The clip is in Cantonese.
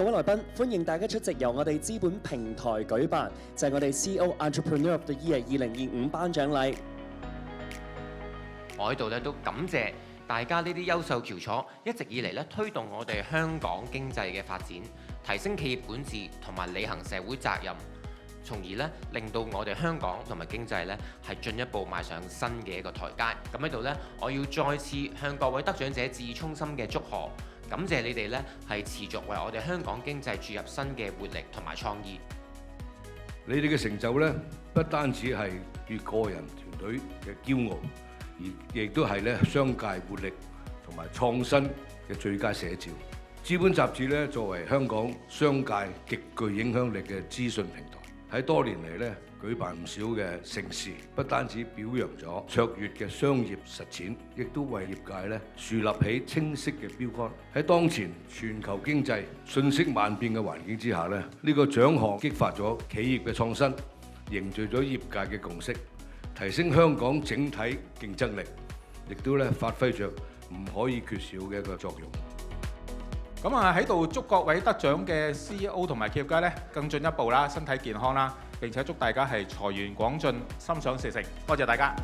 各位來賓，歡迎大家出席由我哋資本平台舉辦，就係我哋 CEO Entrepreneur of the Year 2025頒獎禮。我喺度咧都感謝大家呢啲優秀翹楚，一直以嚟咧推動我哋香港經濟嘅發展，提升企業管治同埋履行社會責任，從而咧令到我哋香港同埋經濟咧係進一步邁上新嘅一個台階。咁喺度咧，我要再次向各位得獎者致衷心嘅祝賀，感謝你哋咧係持續為我哋香港經濟注入新嘅活力同埋創意。你哋嘅成就咧，不單止係對個人團隊嘅驕傲，而亦都係咧商界活力同埋創新嘅最佳寫照。資本雜誌咧作為香港商界極具影響力嘅資訊平台，喺多年嚟咧舉辦唔少嘅盛事，不單止表揚咗卓越嘅商業實踐，亦都為業界咧樹立起清晰嘅標杆。喺當前全球經濟瞬息萬變嘅環境之下咧，呢個獎項激發咗企業嘅創新，凝聚咗業界嘅共識，提升香港整體競爭力，亦都咧發揮着唔可以缺少嘅一個作用。咁啊喺度祝各位得獎嘅 CEO 同埋企業家咧更進一步啦，身體健康啦，並且祝大家係財源廣進，心想事成。多謝大家。